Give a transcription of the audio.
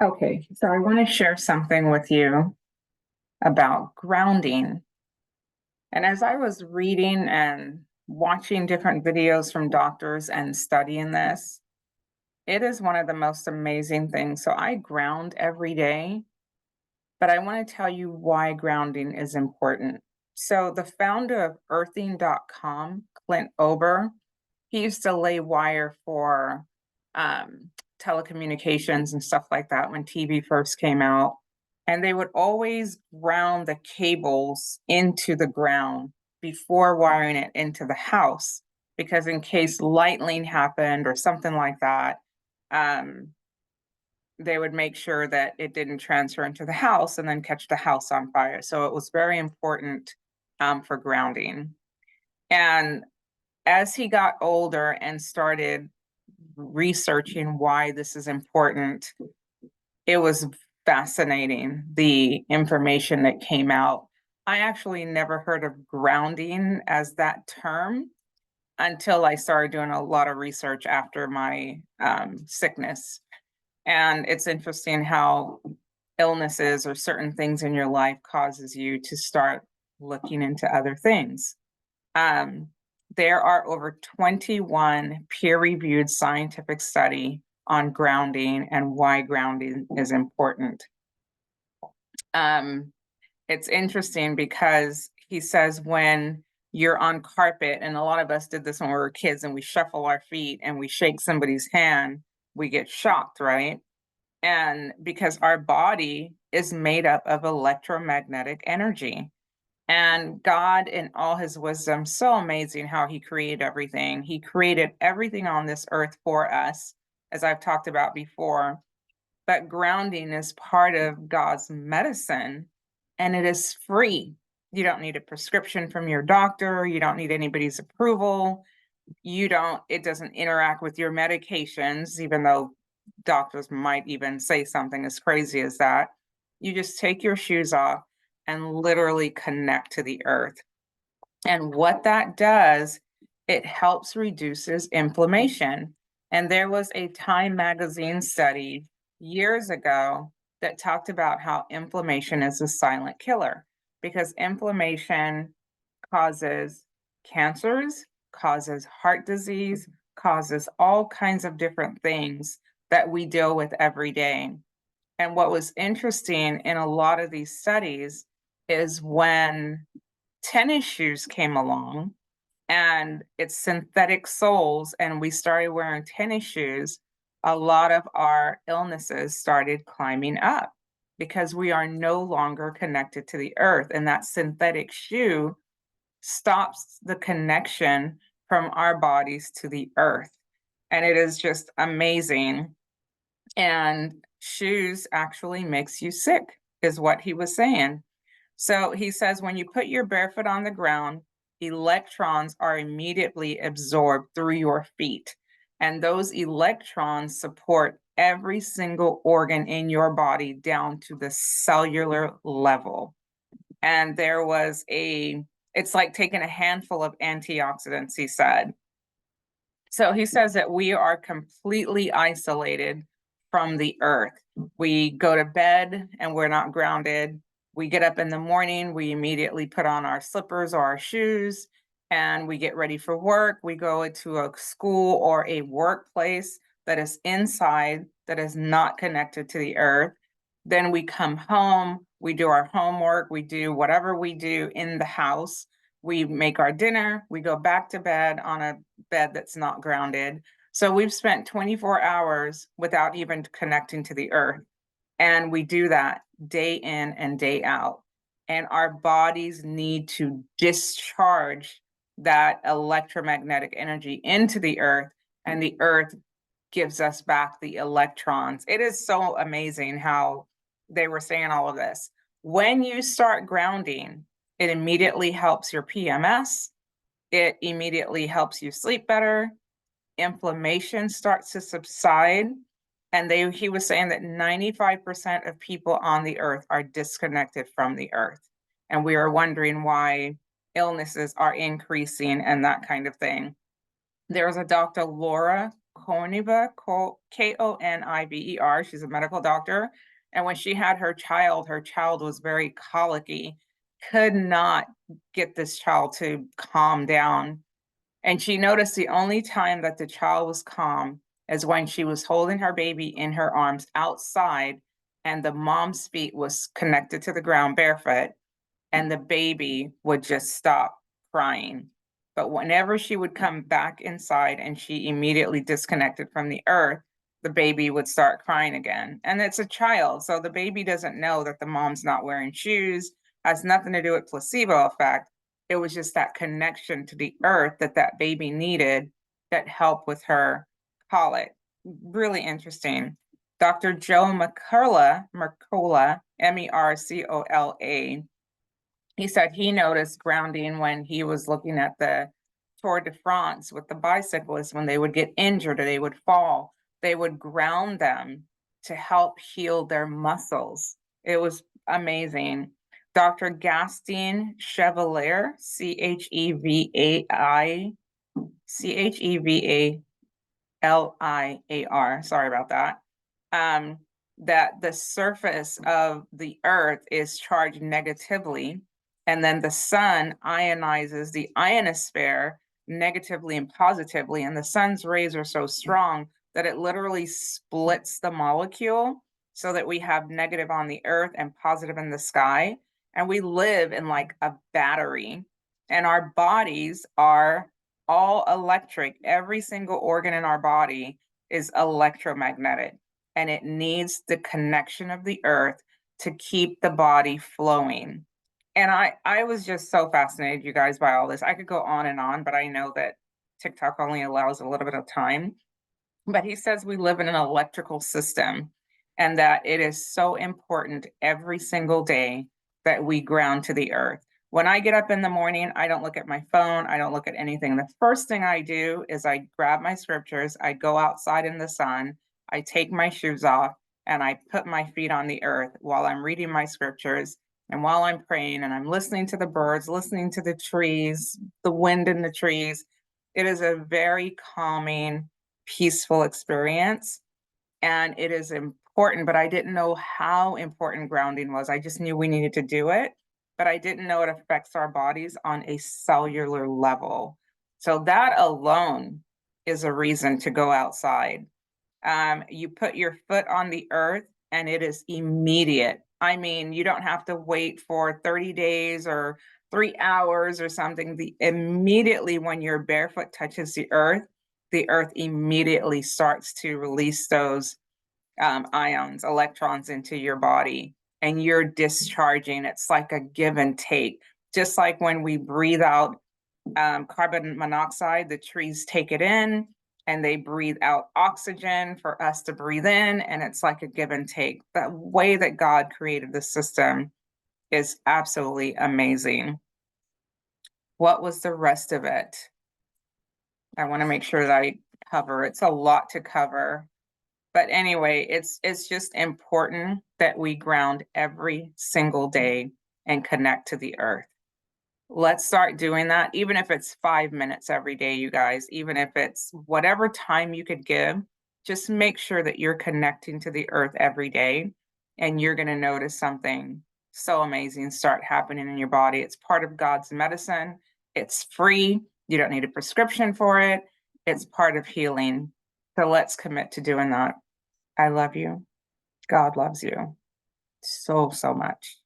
Okay, so I want to share something with you about grounding. And as I was reading and watching different videos from doctors and studying this, it is one of the most amazing things. So I ground every day, but I want to tell you why grounding is important. So the founder of earthing.com, Clint Ober, he used to lay wire for um, telecommunications and stuff like that when TV first came out. And they would always ground the cables into the ground before wiring it into the house, because in case lightning happened or something like that, um, they would make sure that it didn't transfer into the house and then catch the house on fire. So it was very important for grounding. And as he got older and started researching why this is important, it was fascinating, the information that came out. I actually never heard of grounding as that term until I started doing a lot of research after my sickness. And it's interesting how illnesses or certain things in your life causes you to start looking into other things. Um, there are over 21 peer-reviewed scientific study on grounding and why grounding is important. Um, it's interesting because he says when you're on carpet, and a lot of us did this when we were kids, and we shuffle our feet and we shake somebody's hand, we get shocked, right? And because our body is made up of electromagnetic energy. And God, in all his wisdom, so amazing how he created everything. He created everything on this earth for us, as I've talked about before. But grounding is part of God's medicine, and it is free. You don't need a prescription from your doctor. You don't need anybody's approval. It doesn't interact with your medications, even though doctors might even say something as crazy as that. You just take your shoes off and literally connect to the earth. And what that does, it helps reduces inflammation. And there was a Time magazine study years ago that talked about how inflammation is a silent killer, because inflammation causes cancers, causes heart disease, causes all kinds of different things that we deal with every day. And what was interesting in a lot of these studies is when tennis shoes came along and it's synthetic soles, and we started wearing tennis shoes, a lot of our illnesses started climbing up because we are no longer connected to the earth. And that synthetic shoe stops the connection from our bodies to the earth. And it is just amazing. And shoes actually makes you sick, is what he was saying. So he says when you put your barefoot on the ground, electrons are immediately absorbed through your feet. And those electrons support every single organ in your body down to the cellular level. And it's like taking a handful of antioxidants, he said. So he says that we are completely isolated from the earth. We go to bed and we're not grounded. We get up in the morning, we immediately put on our slippers or our shoes and we get ready for work. We go into a school or a workplace that is inside, that is not connected to the earth. Then we come home, we do our homework, we do whatever we do in the house. We make our dinner, we go back to bed on a bed that's not grounded. So we've spent 24 hours without even connecting to the earth. And we do that day in and day out. And our bodies need to discharge that electromagnetic energy into the earth, and the earth gives us back the electrons. It is so amazing how they were saying all of this. When you start grounding, it immediately helps your PMS. It immediately helps you sleep better. Inflammation starts to subside. And he was saying that 95% of people on the earth are disconnected from the earth. And we are wondering why illnesses are increasing and that kind of thing. There's a Dr. Laura Koniver, Koniver. She's a medical doctor. And when she had her child was very colicky, could not get this child to calm down. And she noticed the only time that the child was calm is when she was holding her baby in her arms outside, and the mom's feet was connected to the ground barefoot, and the baby would just stop crying. But whenever she would come back inside and she immediately disconnected from the earth, the baby would start crying again. And it's a child, so the baby doesn't know that the mom's not wearing shoes, has nothing to do with placebo effect. It was just that connection to the earth that that baby needed that helped with her colic. Really interesting. Dr. Joe Mercola, Mercola, he said he noticed grounding when he was looking at the Tour de France with the bicyclists. When they would get injured or they would fall, they would ground them to help heal their muscles. It was amazing. Dr. Gastine Chevalier, Chevaliar, sorry about that, that the surface of the earth is charged negatively, and then the sun ionizes the ionosphere negatively and positively, and the sun's rays are so strong that it literally splits the molecule so that we have negative on the earth and positive in the sky, and we live in like a battery, and our bodies are all electric. Every single organ in our body is electromagnetic, and it needs the connection of the earth to keep the body flowing. And I was just so fascinated, you guys, by all this. I could go on, but I know that TikTok only allows a little bit of time. But he says we live in an electrical system, and that it is so important every single day that we ground to the earth. When I get up in the morning, I don't look at my phone, I don't look at anything. The first thing I do is I grab my scriptures, I go outside in the sun, I take my shoes off, and I put my feet on the earth while I'm reading my scriptures and while I'm praying, and I'm listening to the birds, listening to the trees, the wind in the trees. It is a very calming, peaceful experience. And it is important, but I didn't know how important grounding was. I just knew we needed to do it, but I didn't know it affects our bodies on a cellular level. So that alone is a reason to go outside. You put your foot on the earth and it is immediate. I mean, you don't have to wait for 30 days or 3 hours or something. Immediately when your barefoot touches the earth immediately starts to release those ions, electrons into your body, and you're discharging. It's like a give and take. Just like when we breathe out carbon monoxide, the trees take it in and they breathe out oxygen for us to breathe in, and it's like a give and take. The way that God created the system is absolutely amazing. What was the rest of it? I want to make sure that I cover. It's a lot to cover. But anyway, it's just important that we ground every single day and connect to the earth. Let's start doing that, even if it's 5 minutes every day, you guys, even if it's whatever time you could give, just make sure that you're connecting to the earth every day, and you're going to notice something so amazing start happening in your body. It's part of God's medicine. It's free. You don't need a prescription for it. It's part of healing. So let's commit to doing that. I love you. God loves you so, so much.